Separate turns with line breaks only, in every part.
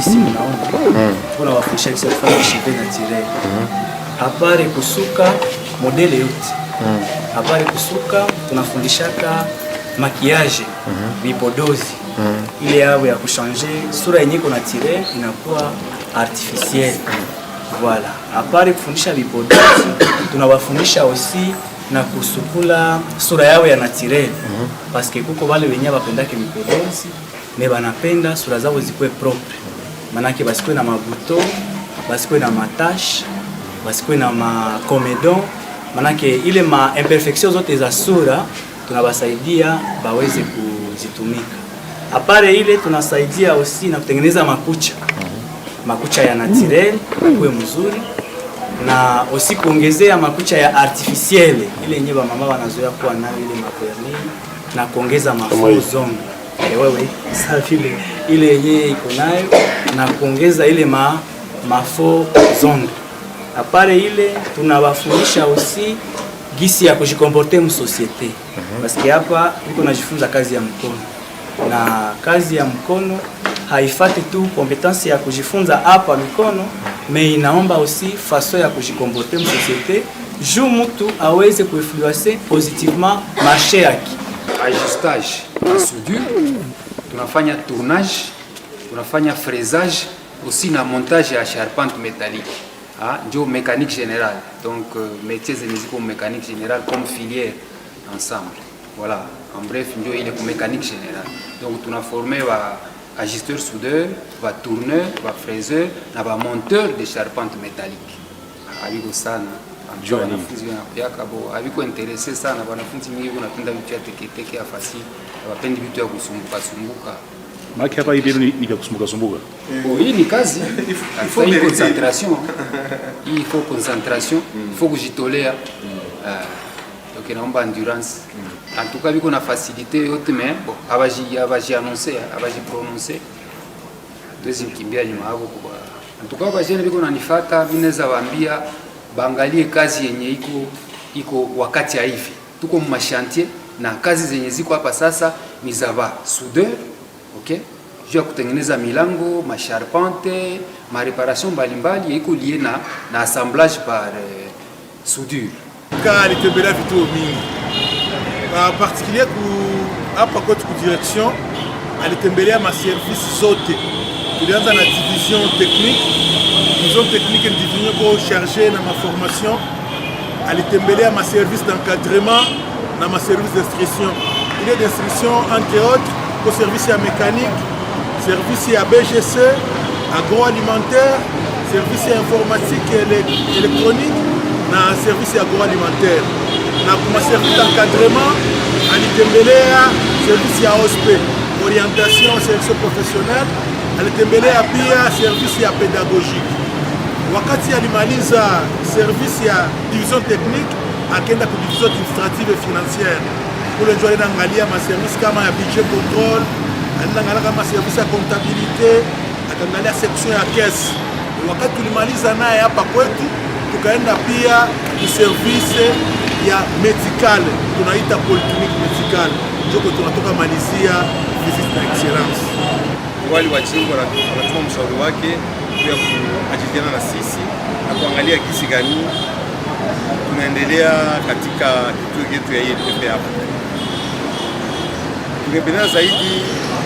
gisi mnaona. Tunawafundisha kisa kufanya cheveux naturel. Apare kusuka modele yote. Apare kusuka tunafundishaka maquillage, vipodozi. Ile yao ya kuchanger sura yenye iko naturel inakuwa artificielle. Voilà. Apare kufundisha vipodozi, tunawafundisha aussi na kusukula sura yao ya naturel. Parce que kuko wale wenye bapendake vipodozi, mais banapenda sura zao zikuwe propre. Manake basikuwe na mabuto, basikuwe na matache, basikuwe na makomedon. Manake ile ma imperfection zote za sura tunabasaidia baweze kuzitumika. Apare ile tunasaidia aussi na kutengeneza makucha. Makucha ya naturel kuwe mzuri na aussi kuongezea makucha ya artificielle ile yenye ba mama wanazoea kuwa nayo ile maperni na kuongeza mafuzongo. Wewe sasa vile ile yenye iko nayo na kuongeza ile mafo zongo. Apare ile tunawafundisha aussi gisi ya kujikomporter mu societe. Parce que hapa niko najifunza kazi ya mkono. Na kazi ya mkono haifati tu kompetence ya kujifunza hapa mikono, mais inaomba aussi façon ya kujikomporter mu societe juu mtu aweze kuinfluencer positivement marché yake.
Ajustage en soudure, tunafanya tournage, tunafanya fraisage, aussi na montage ya charpente métallique. Ndio mécanique générale. Donc métiers ziko mécanique générale comme filière ensemble. Voilà, en bref, ndio ile ku mécanique générale. Donc tuna formé ba ajusteur soudeur, ba tourneur, ba fraiseur na ba monteur de charpente métallique. Abiko sana. Wanafunzi wanapyaka bo abiko interesse sana, wanafunzi mingi wanapenda vitu ya teke ya fasili, wapendi vitu ya kusumbuka.
Maki hapa hivi ni vya kusumbuka.
Hii ni kazi. Il faut concentration. Il faut concentration, il faut kujitolea. Donc inaomba endurance. En tout cas biko na facilité yote, mais bon abaji annoncer, abaji prononcer. Deuxième kimbia nyuma hapo kwa. En tout cas bajene biko nanifata, binaweza waambia baangalie kazi yenye iko wakati ya hivi. Tuko mu chantier na kazi zenye ziko hapa sasa ni za ba soudeur, okay? Juu ya kutengeneza milango, macharpente, ma reparation mbalimbali iko lié na assemblage par soudure.
Alitembelea vitu mingi. En particulier hapa kwetu ku direction alitembelea ma service zote. Tulianza na division technique. Division technique ni division ko chargé na ma formation. Alitembelea ma service d'encadrement na ma service d'instruction. Il y a d'instruction entre autres au service ya mécanique, service ya BGC, agroalimentaire, service ya informatique et électronique na service ya agroalimentaire. Na kuma service d'encadrement alitembelea service ya OSP, orientation sélection professionnelle. Alitembelea pia service ya pédagogique. Wakati alimaliza service ya division technique, akaenda ku division administrative et financière. Kule ndio anaangalia ma service kama ya budget contrôle, anaangalia kama service ya comptabilité, akaangalia section ya caisse. Wakati tulimaliza naye hapa kwetu, tukaenda pia ku service ya medical, tunaita polyclinique medical. Ndio tunatoka malizia visite d'excellence.
Wali wa jimbo wanatuma mshauri wake ya kuajiliana na sisi na kuangalia kisi gani tunaendelea katika kituo chetu ya INPP hapa. Tungependa zaidi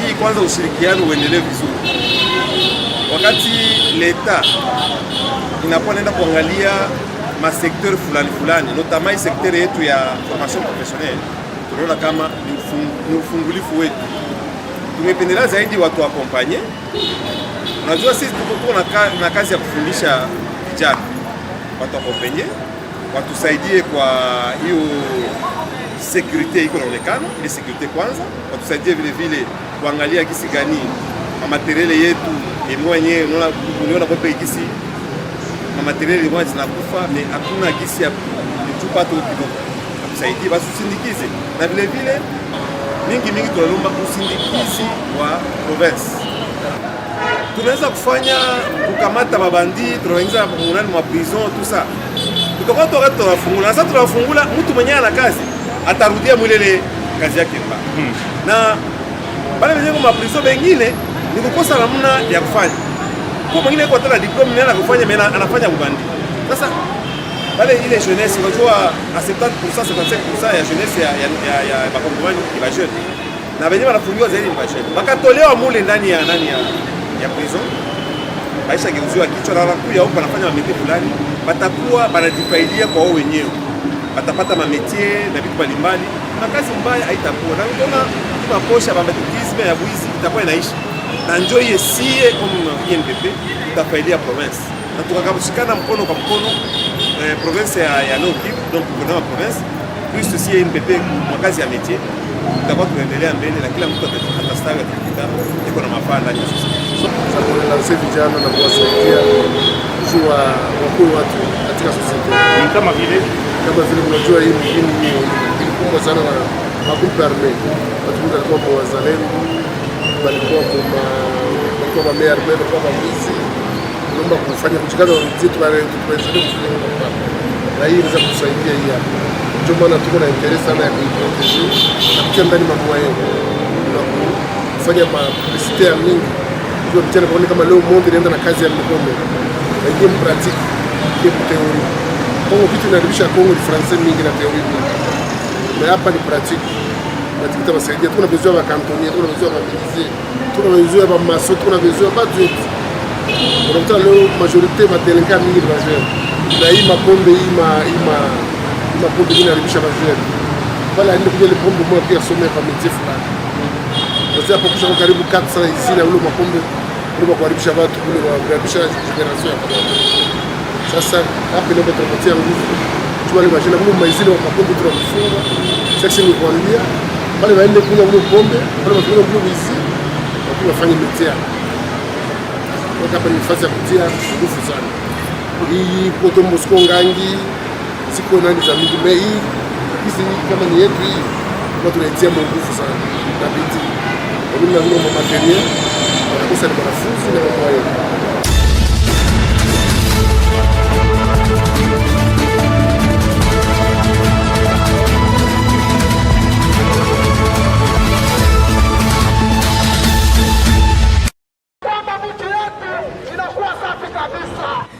hii kwanza ushirikiano uendelee vizuri. Wakati leta inapoenda kuangalia ma secteur fulani, notamment secteur yetu ya formation professionnelle, tunaona kama ni ufungulifu wetu. Tungependelea zaidi watu wakompanye. Unajua sisi tuko na kazi ya kufundisha vijana. Watu wakompanye, watusaidie kwa hiyo security iko inaonekana, ile security kwanza, watusaidie vile vile kuangalia kisi gani material yetu yenyewe unaona kwa kisi material yenyewe zinakufa, mais hakuna kisi ya kutupa tu kidogo. Tusaidie basi usindikize. Na vile vile mingi tunalomba usindikizi wa province. Tunaweza kufanya kukamata mabandi, tunaingiza munani mwa prison tout ça. Tutakuwa tunafungula. Sasa tunafungula mtu mwenyewe ana kazi, atarudia mwilele kazi yake mbaya. Na bale wenyewe kwa prison bengine ni kukosa namna ya kufanya. kwa mwingine kwa tena diploma nenda kufanya mena anafanya ubandi. Sasa wale ile jeunesse unajua a 70% 75% ya jeunesse ya bakongomani ni ba jeune. Na wenyewe wanafungiwa zaidi ni ba jeune. Bakatolewa mule ndani ya prison. Maisha geuziwa kichwa na wanakuja huko wanafanya mameti fulani, batakuwa banajifaidia kwa wao wenyewe. Batapata mametier na vitu mbalimbali. Na kazi mbaya haitakuwa. Na unaona maposha bambetisme ya wizi itakuwa inaishi. Na njoo yesie kama INPP tutafaidia province. Na tukakabushikana mkono kwa mkono province ya Nord Kivu, donc gouvernement province, plus aussi INPP kwa kazi ya métier. Tutakuwa tunaendelea mbele na kila mtu atastawi atakufika iko na mafaa ndani ya sisi.
Sasa tunaanza vijana na kuwasaidia kujua wakuu watu katika society.
Kama vile
unajua hii mjini ilikuwa sana na magrupu arme. Watu wengi walikuwa kwa wazalendo, walikuwa kwa mamer arme, walikuwa kwa wizi. Naomba kufanya kuchikana zetu wale tuendelee kufanya hapa. Na hii inaweza kusaidia hii hapa. Ndio maana tuko na interest sana ya kuiproteger na kutia ndani mambo yao. Na kufanya publicité ya mingi. Ndio mtana kwa kama leo monde inaenda na kazi ya mikono. Na hiyo pratique kwa teoria. Kongo kitu inarudisha Kongo ni français mingi na teoria mingi. Na hapa ni pratique. Pratique itasaidia. Tuna besoin ya kantonnier, tuna besoin ya milice, tuna besoin ya maso, tuna besoin ya batu. Unakuta leo majorite matelenka mingi ba jeune. Na hii mapombe mapombe inaribisha ba jeune. Pale ndio kuja ile pombe moja pia some kwa métier fulani. Sasa hapo kusha karibu 400 hizi na ule mapombe kwa kuharibisha watu kule kuharibisha generation ya pamoja. Sasa hapa ndio tunapatia nguvu. Tuwale majina kule maizini wa mapombe tunafunga. Section ni kuambia pale waende kunywa ule pombe, pale wakinywa ule wizi, watu wafanye métier. Hapa ni nafasi ya kutia nguvu sana. Hii poto Moscow ngangi siko nani za mingi mei hizi kama ni yetu hii watu tunaitia nguvu sana na bidii. Wengine wanunua material wanakosa ni wanafunzi na wao.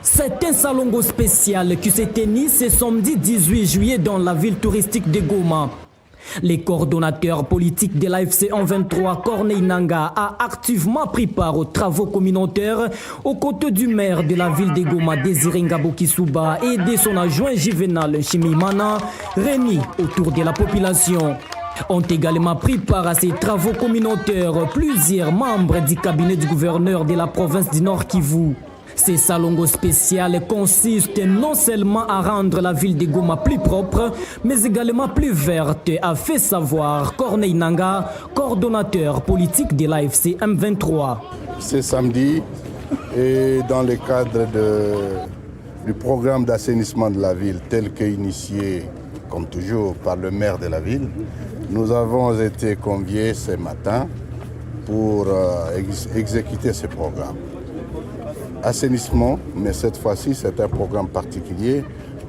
C'est un salongo spécial qui s'est tenu ce samedi 18 juillet dans la ville touristique de Goma. Le coordonnateur politique de l'AFC 123, Corneille Nangaa, a activement pris part aux travaux communautaires aux côtés du maire de la ville de Goma, Désiré Ngabo Kisuba, et de son adjoint Juvenal Chimimana, réunis autour de la population. Ont également pris part à ces travaux communautaires plusieurs membres du cabinet du gouverneur de la province du Nord Kivu. Ce salongo spécial consiste non seulement à rendre la ville de Goma plus propre, mais également plus verte, a fait savoir Corneille Nangaa, coordonnateur politique de l'AFC M23.
Ce samedi, et dans le cadre du programme d'assainissement de la ville tel qu'initié, comme toujours, par le maire de la ville, nous avons été conviés ce matin pour exécuter ce programme. Assainissement, mais cette fois-ci c'est un programme particulier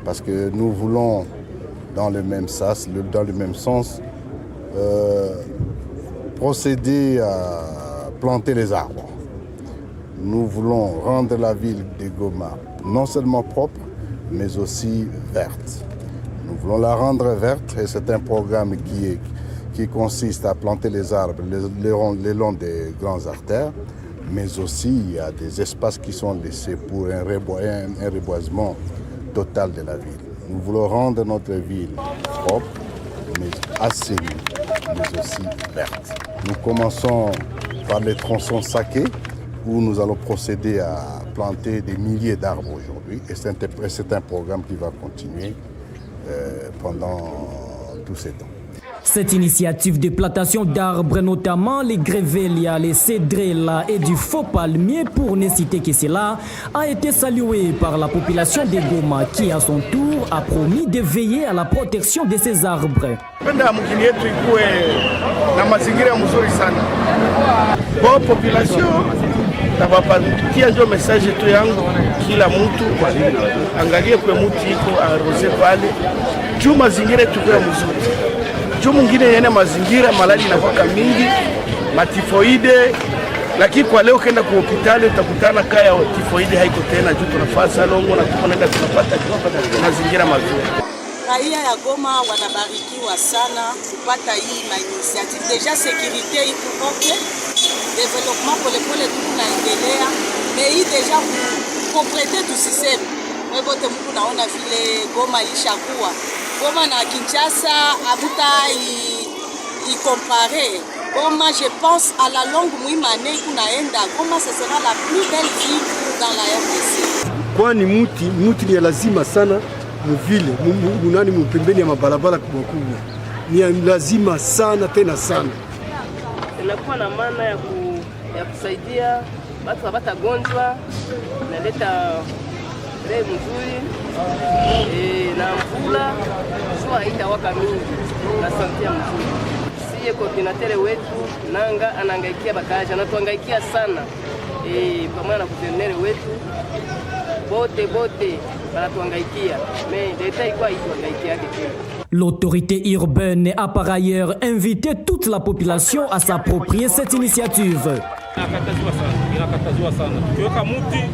parce que nous voulons dans le même sens, procéder à planter les arbres. Nous voulons rendre la ville de Goma non seulement propre, mais aussi verte. Nous voulons la rendre verte et c'est un programme qui consiste à planter les arbres le long des grandes artères, mais aussi il y a des espaces qui sont laissés pour un reboisement total de la ville. Nous voulons rendre notre ville propre, mais assainie, mais aussi verte. Nous commençons par les tronçons saqués, où nous allons procéder à planter des milliers d'arbres aujourd'hui. Et c'est un programme qui va continuer pendant tous ces temps.
Cette initiative de plantation d'arbres, notamment les grévélias, les cédrelles et du faux palmier, pour ne citer que cela, a été saluée par la population de Goma qui, à son tour, a promis de veiller à la protection de ces arbres.
Bonne population, nawapatia ndio message tu yangu, kila mtu angalie kwa mtu iko arose pale juu mazingira tukue mzuri. Juu mwingine yene mazingira malali inakuwa mingi, matifoide lakini kwa leo ukienda kwa hospitali utakutana kaya tifoidi haiko tena, juu tunafaa salongo na tunaenda tunapata mazingira mazuri.
Raia ya Goma wanabarikiwa sana kupata hii initiative. Deja securite iko okay, development polepole tunaendelea, mais hii deja complete tu system. Wewe wote mko naona vile Goma ilishakuwa. Goma na Kinshasa abuta i comparer. Goma, je pense à la longue muimane kunaenda Goma, ce sera la plus belle ville dans la RDC.
Kwani muti ni lazima sana mvile munani mpembeni ya mabarabara kubwa kubwa, ni lazima sana tena sana.
Inakuwa na maana ya kusaidia watu wapata gonjwa, naleta leo mzuri na mvula sio haitawaka mingi na santia mzuri. Siye koordinatere wetu nanga anangaikia bakaja na tuangaikia sana pamoja na guvernere wetu bote banatuangaikia mais leta iko haituangaikia tena.
L'autorité urbaine a par ailleurs invité toute la population à s'approprier cette initiative.
Inakatazwa sana. Ukiweka muti,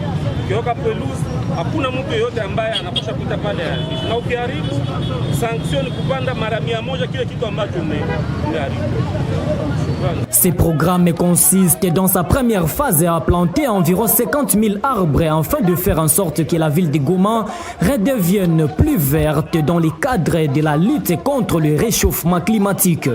ukiweka pelouse, hakuna mtu yote ambaye anapaswa kupita pale. Na ukiharibu, sanction kupanda mara 100 kile kitu ambacho umeharibu.
Ces programmes consistent dans sa première phase à planter environ 50 000 arbres afin de faire en sorte que la ville de Goma redevienne plus verte dans le cadre de la lutte contre le réchauffement climatique.